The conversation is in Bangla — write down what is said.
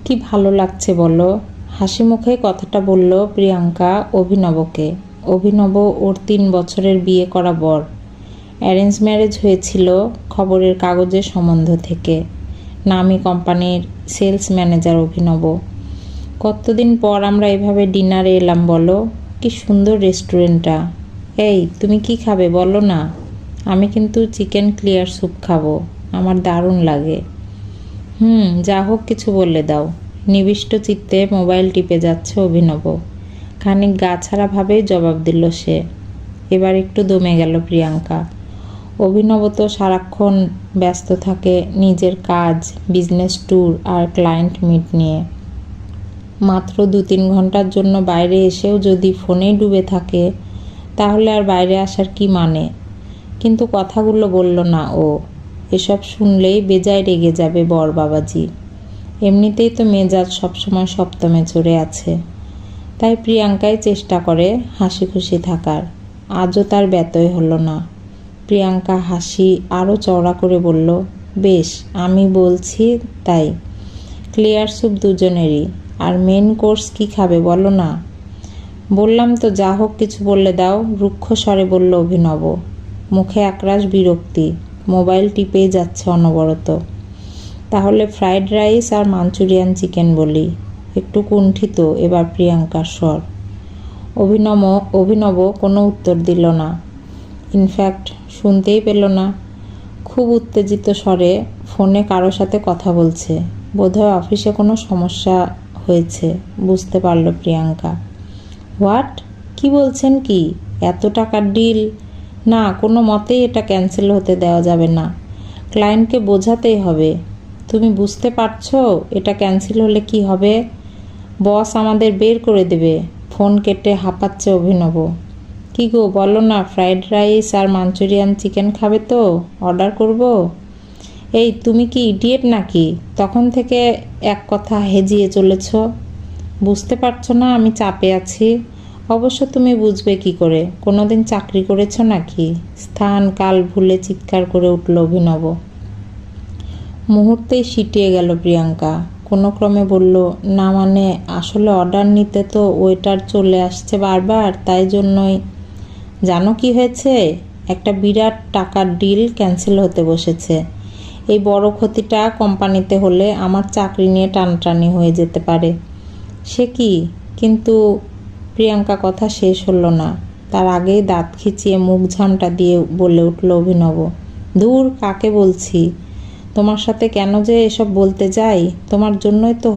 কি ভালো লাগছে বলো। হাসি মুখে কথাটা বলল প্রিয়াঙ্কা অভিনবকে। অভিনব ওর 3 বছরের বিয়ে করা বর। অ্যারেঞ্জ ম্যারেজ হয়েছিল খবরের কাগজের সম্বন্ধ থেকে। নামী কোম্পানির সেলস ম্যানেজার অভিনব। কতদিন পর আমরা এভাবে ডিনারে এলাম বলো। কি সুন্দর রেস্টুরেন্টটা। এই তুমি কি খাবে বলো না। আমি কিন্তু চিকেন ক্লিয়ার স্যুপ খাবো, আমার দারুণ লাগে। যা হোক কিছু বললে দাও। নিবিষ্ট চিত্তে মোবাইল টিপে যাচ্ছে অভিনব। খানিক গাছাড়াভাবেই জবাব দিল সে। এবার একটু দমে গেল প্রিয়াঙ্কা। অভিনব তো সারাক্ষণ ব্যস্ত থাকে নিজের কাজ, বিজনেস ট্যুর আর ক্লায়েন্ট মিট নিয়ে। মাত্র 2-3 ঘন্টার জন্য বাইরে এসেও যদি ফোনেই ডুবে থাকে তাহলে আর বাইরে আসার কি মানে। কিন্তু কথাগুলো বলল না ও। এসব শুনলেই বেজায় রেগে যাবে বর বাবাজি। এমনিতেই তো মেজাজ সবসময় সপ্তমে চড়ে আছে। তাই প্রিয়াঙ্কাই চেষ্টা করে হাসি খুশি থাকার। আজও তার ব্যতয় হলো না। প্রিয়াঙ্কা হাসি আরও চওড়া করে বলল, বেশ, আমি বলছি তাই। ক্লিয়ার স্যুপ দুজনেরই। আর মেন কোর্স কি খাবে বলো না। বললাম তো, যা হোক কিছু বললে দাও, রুক্ষ স্বরে বলল অভিনব। মুখে একরাশ বিরক্তি। মোবাইল টিপেই যাচ্ছে অনবরত। তাহলে ফ্রাইড রাইস আর মাঞ্চুরিয়ান চিকেন বলি। একটু কুণ্ঠিত এবার প্রিয়াঙ্কার স্বর। অভিনব কোনো উত্তর দিল না। ইনফ্যাক্ট শুনতেই পেল না। খুব উত্তেজিত স্বরে ফোনে কারো সাথে কথা বলছে। বোধহয় অফিসে কোনো সমস্যা হয়েছে, বুঝতে পারল প্রিয়াঙ্কা। হোয়াট? কি বলছেন কি? এত টাকার ডিল? না, কোনো মতেই এটা ক্যান্সেল হতে দেওয়া যাবে না। ক্লায়েন্টকে বোঝাতেই হবে। তুমি বুঝতে পারছো এটা ক্যান্সেল হলে কি হবে? বস আমাদের বের করে দেবে। ফোন কেটে হাঁপাচ্ছে অভিনব। কি গো বলো না, ফ্রাইড রাইস আর মাঞ্চুরিয়ান চিকেন খাবে তো? অর্ডার করব? এই তুমি কি ইডিয়েট নাকি? তখন থেকে এক কথা হেজিয়ে চলেছ। বুঝতে পারছো না আমি চাপে আছি? অবশ্য তুমি বুঝবে কি করে? কোনোদিন চাকরি করেছো নাকি? স্থান কাল ভুলে চিৎকার করে উঠল অভিনব। মুহূর্তেই সিটিয়ে গেল প্রিয়াঙ্কা। কোনো ক্রমে বলল, না মানে আসলে অর্ডার নিতে তো ওয়েটার চলে আসছে বারবার, তাই জন্যই। জানো কি হয়েছে? একটা বিরাট টাকার ডিল ক্যান্সেল হতে বসেছে। এই বড় ক্ষতিটা কোম্পানিতে হলে আমার চাকরি নিয়ে টানাটানি হয়ে যেতে পারে। সে কি? কিন্তু প্রিয়াঙ্কা কথা শেষ হলো না। তার আগেই দাঁত খিচিয়ে মুখ ঝামটা দিয়ে বলে উঠল অভিনব, দূর, কাকে বলছি? তোমার সাথে কেন যে এসব বলতে যাই? তোমার জন্যই তো